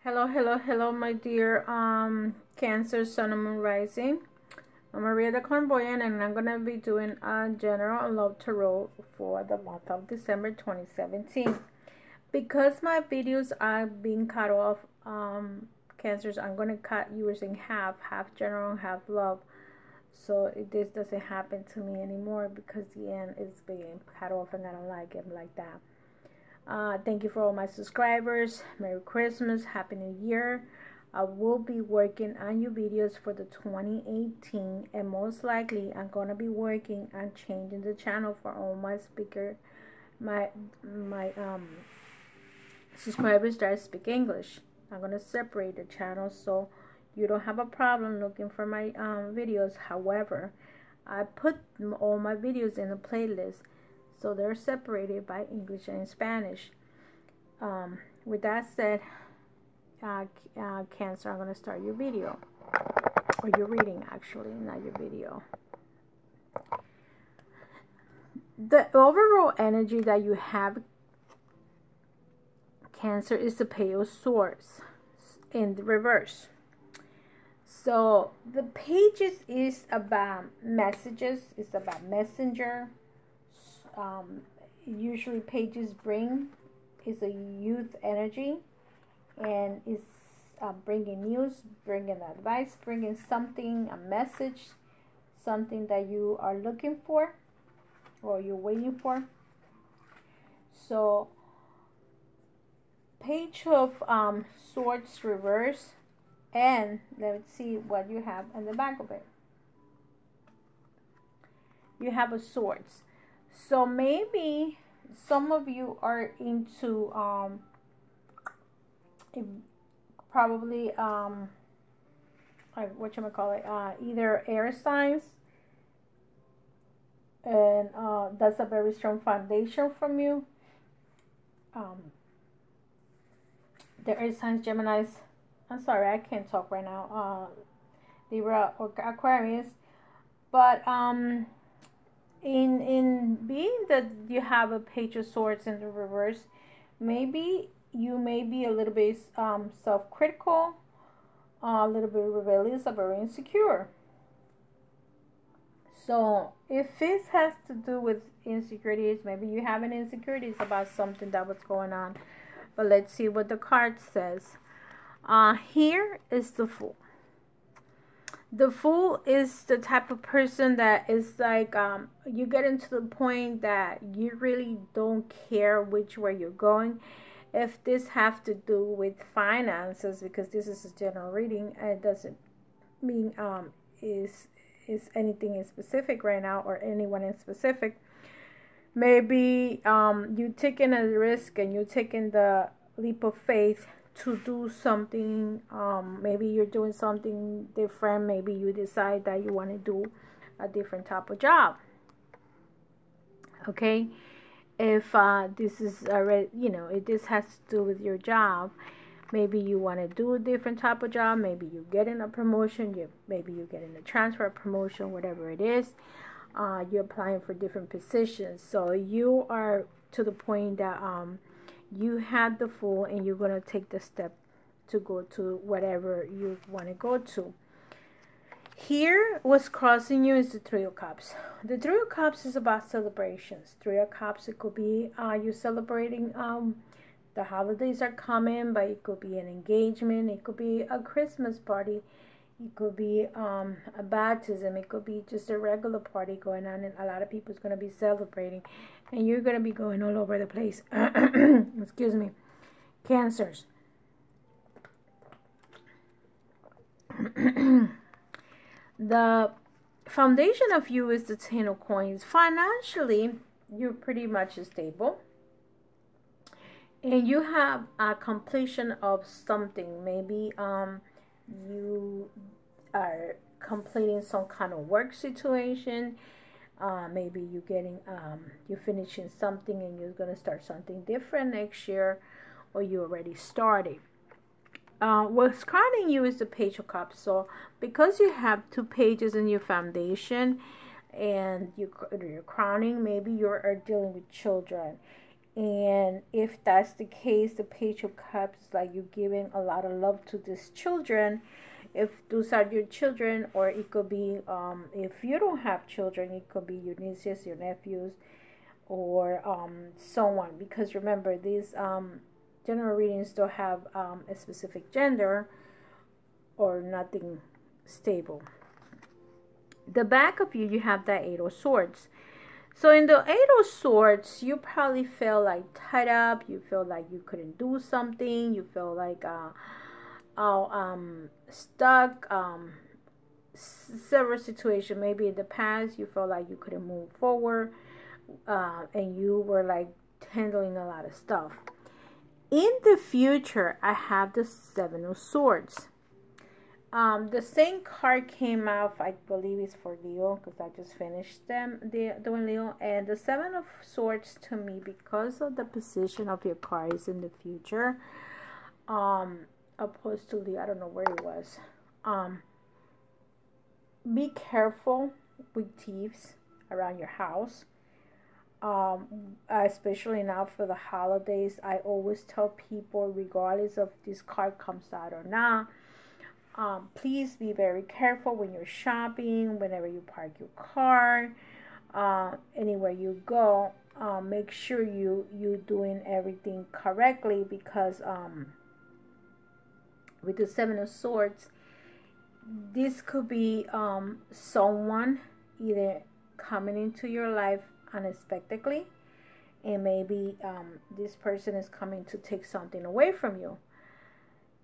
Hello, my dear Cancer, Sun, and Moon rising. I'm Maria the Clairvoyant, and I'm gonna be doing a general love tarot for the month of December 2017. Because my videos are being cut off, Cancers, I'm gonna cut yours in half general, half love. So this doesn't happen to me anymore because the end is being cut off, and I don't like it like that. Thank you for all my subscribers. Merry Christmas, Happy New Year. I will be working on your videos for the 2018, and most likely I'm gonna be working on changing the channel for all my subscribers that speak English. I'm gonna separate the channels so you don't have a problem looking for my videos. However, I put all my videos in a playlist, so they're separated by English and Spanish. With that said, Cancer, I'm going to start your video. Or your reading, actually, not your video. The overall energy that you have, Cancer, is the Page of Swords in the reverse. So the pages is about messages, it's about messenger. Usually pages bring is a youth energy, and is bringing news, bringing advice, bringing something, a message, something that you are looking for or you're waiting for. So Page of Swords reverse, and let's see what you have in the back of it. You have a swords. So maybe some of you are into probably either air signs, and that's a very strong foundation from you. The air signs, Geminis. I'm sorry, I can't talk right now. Libra or Aquarius, but in being that you have a Page of Swords in the reverse, maybe you may be a little bit self-critical, a little bit rebellious, or very insecure. So if this has to do with insecurities, maybe you have an insecurities about something that was going on. But let's see what the card says. Here is the Fool. The Fool is the type of person that is like, you get into the point that you really don't care which way you're going. If this has to do with finances, because this is a general reading, it doesn't mean is anything in specific right now, or anyone in specific. Maybe you taking a risk and you're taking the leap of faith to do something. Maybe you're doing something different. Maybe you decide that you want to do a different type of job. Okay, if this is already, if this has to do with your job, maybe you want to do a different type of job. Maybe you're getting a promotion. Maybe you're getting a transfer, promotion, whatever it is. You're applying for different positions. So you are to the point that you had the Fool, and you're going to take the step to go to whatever you want to go to. Here, what's crossing you is the Three of Cups. The Three of Cups is about celebrations. Three of Cups, it could be you celebrating the holidays are coming, but it could be an engagement. It could be a Christmas party. It could be a baptism. It could be just a regular party going on, and a lot of people is going to be celebrating, and you're going to be going all over the place. Excuse me, Cancers. The foundation of you is the Ten of Coins. Financially, you're pretty much stable, and you have a completion of something. Maybe you are completing some kind of work situation. Maybe you're finishing something and you're going to start something different next year, or you already started. What's crowning you is the Page of Cups. So because you have two pages in your foundation and you're crowning, maybe you are dealing with children. And if that's the case, the Page of Cups is like you're giving a lot of love to these children. If those are your children, or it could be, if you don't have children, it could be your nieces, your nephews, or someone. Because remember, these general readings don't have a specific gender or nothing stable. The back of you have that Eight of Swords. So in the Eight of Swords, you probably feel like tied up. You feel like you couldn't do something. You feel like stuck. Several situations. Maybe in the past, you felt like you couldn't move forward, and you were like handling a lot of stuff. In the future, I have the Seven of Swords. The same card came out, I believe it's for Leo, because I just finished doing Leo. And the Seven of Swords to me, because of the position of your cards in the future, opposed to Leo, I don't know where it was. Be careful with thieves around your house. Especially now for the holidays, I always tell people, regardless of this card comes out or not, please be very careful when you're shopping, whenever you park your car, anywhere you go. Make sure you're doing everything correctly, because with the Seven of Swords, this could be someone either coming into your life unexpectedly, and maybe this person is coming to take something away from you.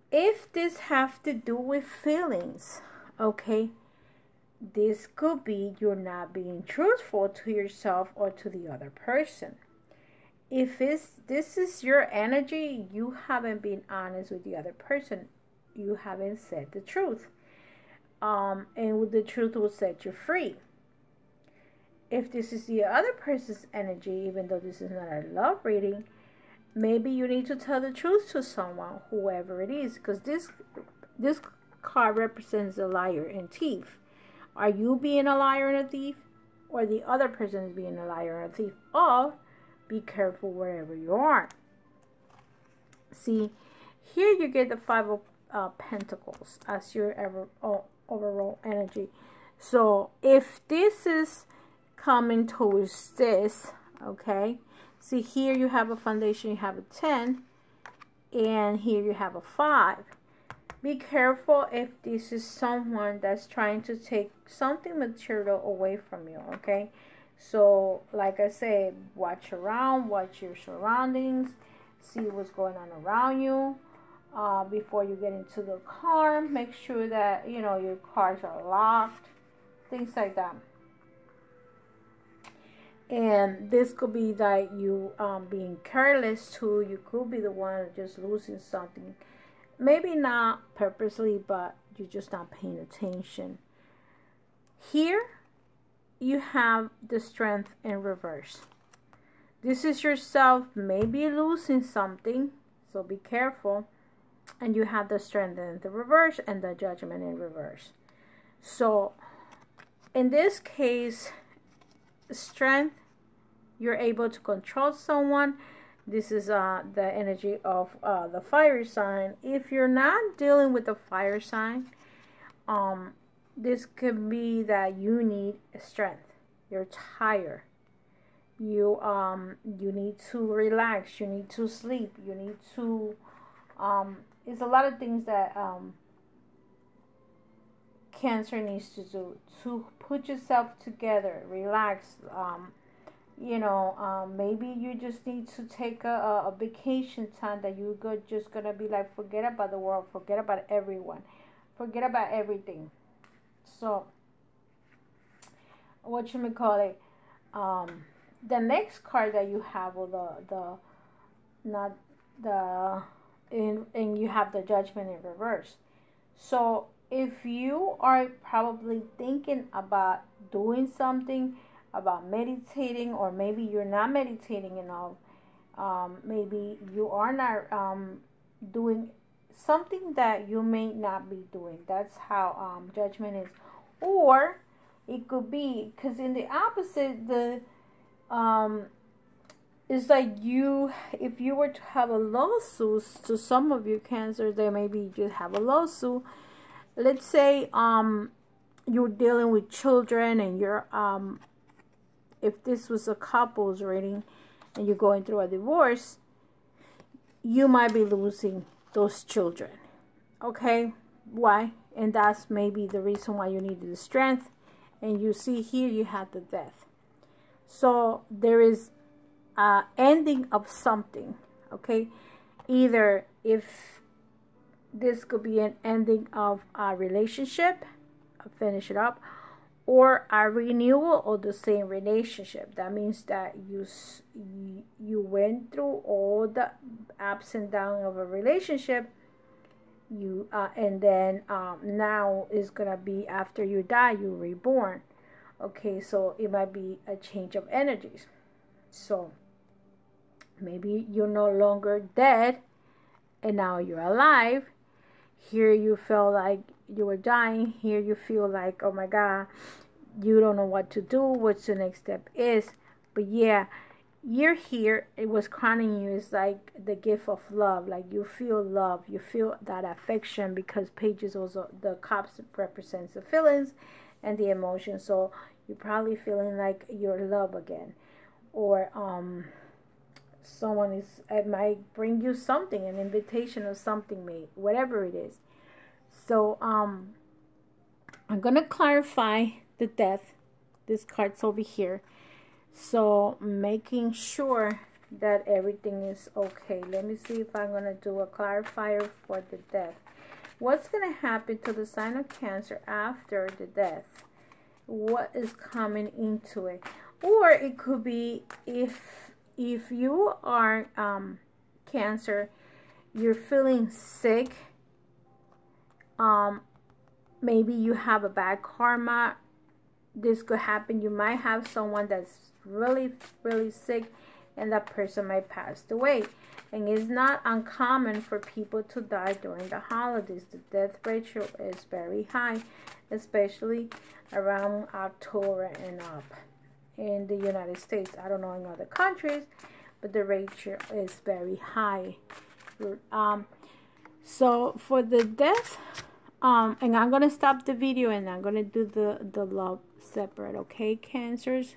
If this have to do with feelings, okay, this could be you're not being truthful to yourself or to the other person. If this is your energy, you haven't been honest with the other person. You haven't said the truth. And the truth will set you free. If this is the other person's energy, even though this is not a love reading, maybe you need to tell the truth to someone, whoever it is, because this card represents a liar and thief. Are you being a liar and a thief, or the other person is being a liar and a thief? Or be careful wherever you are. See, here you get the Five of Pentacles as your overall energy. So if this is coming towards this, okay, see, here you have a foundation, you have a 10, and here you have a 5. Be careful if this is someone that's trying to take something material away from you, okay? So, like I said, watch around, watch your surroundings, see what's going on around you. Before you get into the car, make sure that, you know, your cars are locked, things like that. And this could be that you being careless too. You could be the one just losing something. Maybe not purposely, but you're just not paying attention. Here, you have the Strength in reverse. This is yourself maybe losing something, so be careful. And you have the Strength in the reverse and the Judgment in reverse. So, in this case, Strength, you're able to control someone. This is the energy of the fire sign. If you're not dealing with the fire sign, this could be that you need strength. You're tired. You need to relax. You need to sleep. You need to it's a lot of things that Cancer needs to do to put yourself together, relax. You know, maybe you just need to take a vacation time that you're just gonna be like, forget about the world, forget about everyone, forget about everything. So, what you may call it, the next card that you have, or and you have the Judgment in reverse. So, if you are probably thinking about doing something, about meditating, or maybe you're not meditating enough, maybe you are not doing something that you may not be doing. That's how Judgment is. Or it could be, because in the opposite, the it's like if you were to have a lawsuit, to some of you Cancer, they maybe just have a lawsuit. Let's say you're dealing with children, and you're if this was a couples reading and you're going through a divorce, you might be losing those children. Okay, why? And that's maybe the reason why you needed the strength. And you see here you have the death. So there is an ending of something. Okay, either if this could be an ending of a relationship, finish it up, or a renewal of the same relationship. That means that you went through all the ups and downs of a relationship. And then now is gonna be after you die, you're reborn. Okay, so it might be a change of energies. So maybe you're no longer dead, and now you're alive. Here you feel like you were dying. Here you feel like, oh my God, you don't know what to do, what the next step is. But yeah, you're here. It was crowning you. It's like the gift of love. Like you feel love. You feel that affection, because pages also, the cups represents the feelings and the emotions. So you're probably feeling like you're loved again. Or someone it might bring you something, an invitation or something, made, whatever it is. So I'm gonna clarify the death. This card's over here, so making sure that everything is okay. Let me see if I'm gonna do a clarifier for the death. What's gonna happen to the sign of Cancer after the death? What is coming into it? Or it could be if you are Cancer, you're feeling sick, maybe you have a bad karma. This could happen. You might have someone that's really, really sick, and that person might pass away. And it's not uncommon for people to die during the holidays. The death ratio is very high, especially around October and up in the United States. I don't know in other countries, but the ratio is very high. So for the death, and I'm gonna stop the video and I'm gonna do the love separate. Okay, Cancers,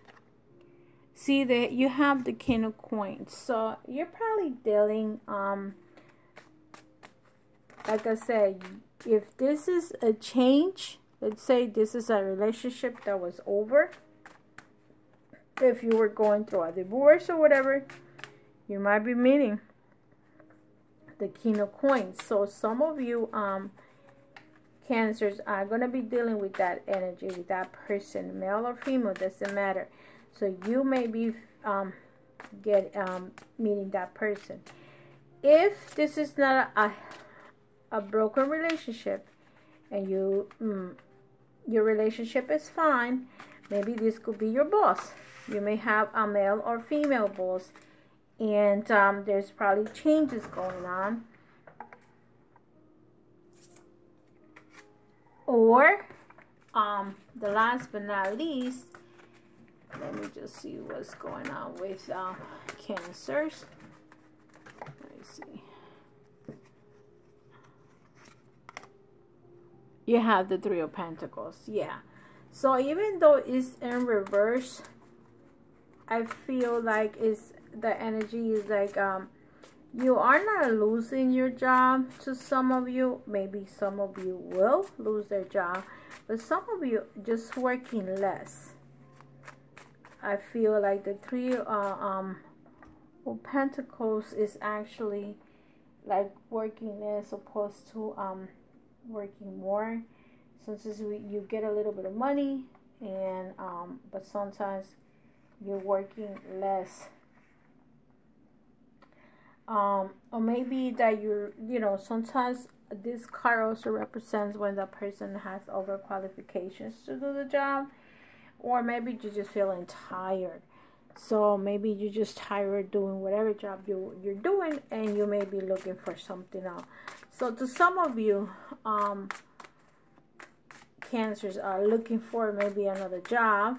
see that you have the King of Coins. So you're probably dealing, like I said, if this is a change, let's say this is a relationship that was over, if you were going through a divorce or whatever, you might be meeting the King of Coins. So some of you Cancers are going to be dealing with that energy, with that person, male or female, doesn't matter. So you may be meeting that person. If this is not a broken relationship, and your relationship is fine, maybe this could be your boss. You may have a male or female boss, and there's probably changes going on. Or the last but not least, let me just see what's going on with Cancers. Let me see. You have the Three of Pentacles. Yeah. So even though it's in reverse, I feel like the energy is like you are not losing your job. To some of you, maybe some of you will lose their job, but some of you just working less. I feel like the Three of Pentacles is actually like working less opposed to working more. Sometimes you get a little bit of money, and but sometimes you're working less. Or maybe that sometimes this card also represents when the person has overqualifications to do the job, or maybe you're just feeling tired. So maybe you're just tired doing whatever job you're doing, and you may be looking for something else. So to some of you, Cancers are looking for maybe another job,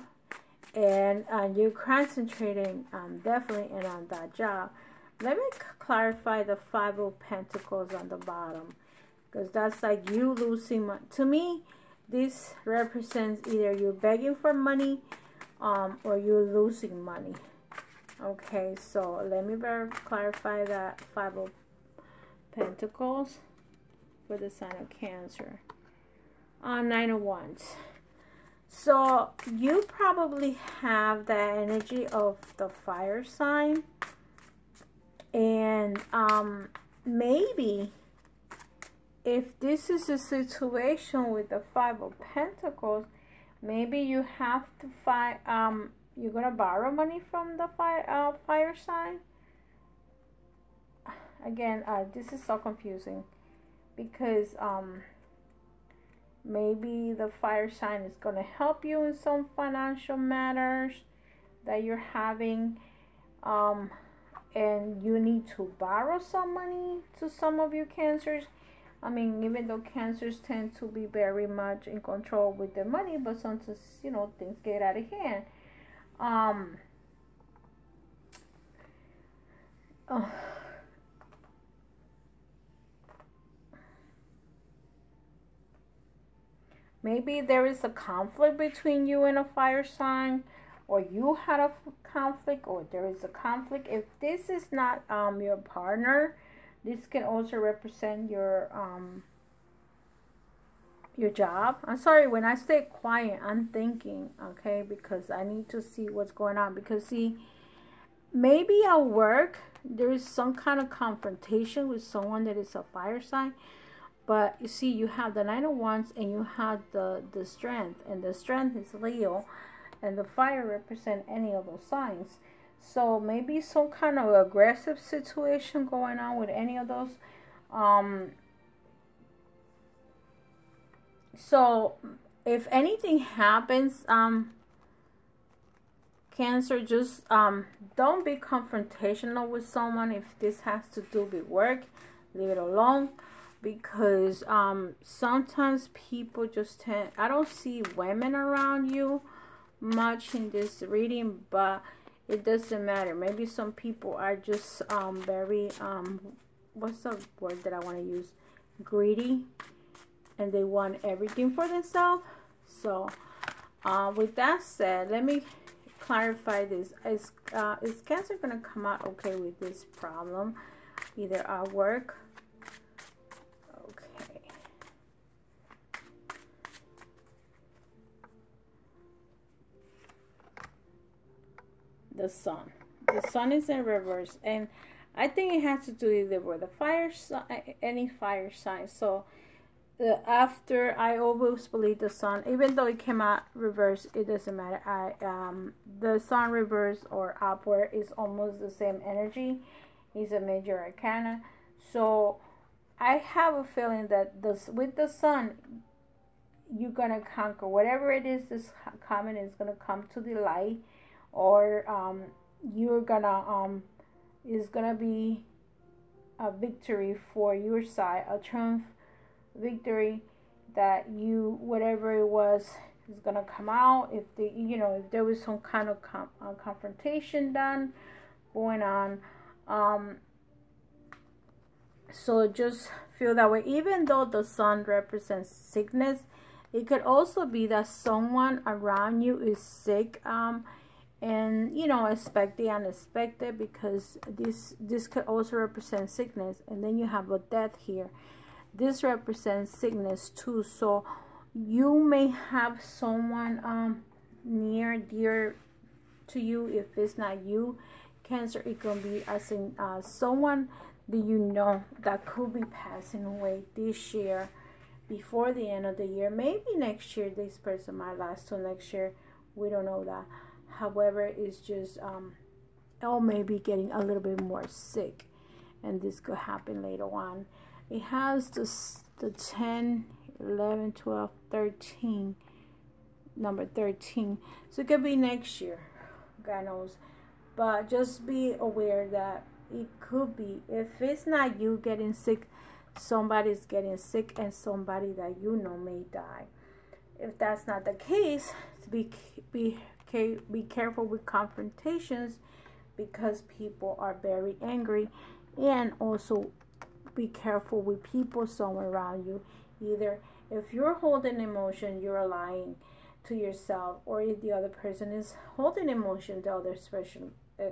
and you're concentrating definitely on that job. Let me clarify the 5 of Pentacles on the bottom, because that's like you losing money. To me, this represents either you're begging for money or you're losing money. Okay, so let me clarify that 5 of Pentacles for the sign of Cancer. 9 of Wands. So you probably have the energy of the fire sign, and maybe if this is a situation with the 5 of Pentacles, maybe you have to find you're gonna borrow money from the fire sign. Again, this is so confusing, because maybe the fire sign is going to help you in some financial matters that you're having, and you need to borrow some money to some of you Cancers. I mean, even though Cancers tend to be very much in control with their money, but sometimes, you know, things get out of hand. Maybe there is a conflict between you and a fire sign, or you had a conflict, or there is a conflict. If this is not your partner, this can also represent your job. I'm sorry, when I stay quiet, I'm thinking, okay, because I need to see what's going on. Because see, maybe at work there is some kind of confrontation with someone that is a fire sign. But you see, you have the 9 of Wands and you have the strength, and the strength is Leo, and the fire represent any of those signs. So maybe some kind of aggressive situation going on with any of those. So if anything happens, Cancer, just don't be confrontational with someone. If this has to do with work, leave it alone. Because sometimes people just tend, I don't see women around you much in this reading, but it doesn't matter. Maybe some people are just very what's the word that I want to use, greedy, and they want everything for themselves. So with that said, let me clarify this. Is Cancer gonna come out okay with this problem, either at work? The sun is in reverse, and I think it has to do either with the fire sign, any fire sign. So after, I always believe the sun, even though it came out reverse, it doesn't matter. The sun reverse or upward is almost the same energy. It's a major arcana. So I have a feeling that with the sun, you're gonna conquer whatever it is this coming is gonna come to the light. Or you're gonna is gonna be a victory for your side, a triumph victory, that you, whatever it was, is gonna come out. If if there was some kind of confrontation going on, so just feel that way. Even though the sun represents sickness, it could also be that someone around you is sick, and expect the unexpected, because this could also represent sickness. And then you have a death here. This represents sickness too. So you may have someone near, dear to you. If it's not you, Cancer, it can be as in someone that that could be passing away this year, before the end of the year. Maybe next year this person might last till next year. We don't know that. However, it's just or maybe getting a little bit more sick, and this could happen later on. It has the 10, 11, 12, 13, number 13. So it could be next year, God knows. But just be aware that it could be, if it's not you getting sick, somebody's getting sick, and somebody that may die. If that's not the case, be Okay, be careful with confrontations because people are very angry. And also be careful with people somewhere around you. Either if you're holding emotion, you're lying to yourself, or if the other person is holding emotion, the other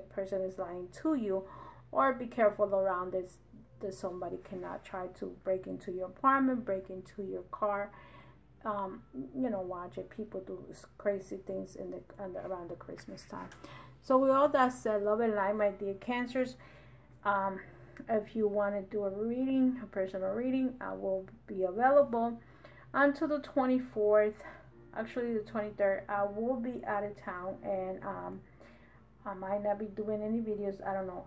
person is lying to you. Or be careful around this, that somebody cannot try to break into your apartment, break into your car. You know, watch it. People do crazy things around the Christmas time. So with all that said, love and light, my dear Cancers. If you want to do a reading, a personal reading, I will be available until the 24th. Actually, the 23rd. I will be out of town, and I might not be doing any videos. I don't know.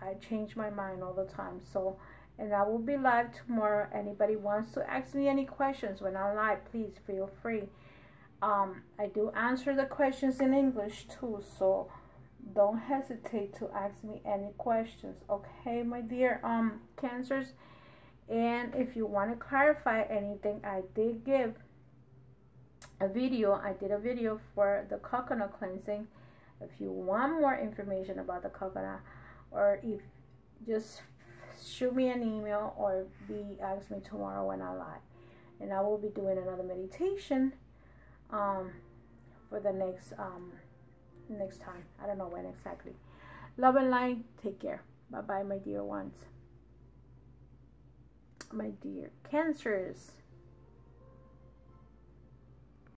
I change my mind all the time. So, and I will be live tomorrow. Anybody wants to ask me any questions when I'm live, please feel free. I do answer the questions in English too, so don't hesitate to ask me any questions. Okay, my dear Cancers. And if you want to clarify anything, I did give a video. I did a video for the coconut cleansing. If you want more information about the coconut, or if just shoot me an email or ask me tomorrow when I live, and I will be doing another meditation for the next time. I don't know when exactly. Love and light. Take care. Bye bye, my dear ones, my dear Cancers.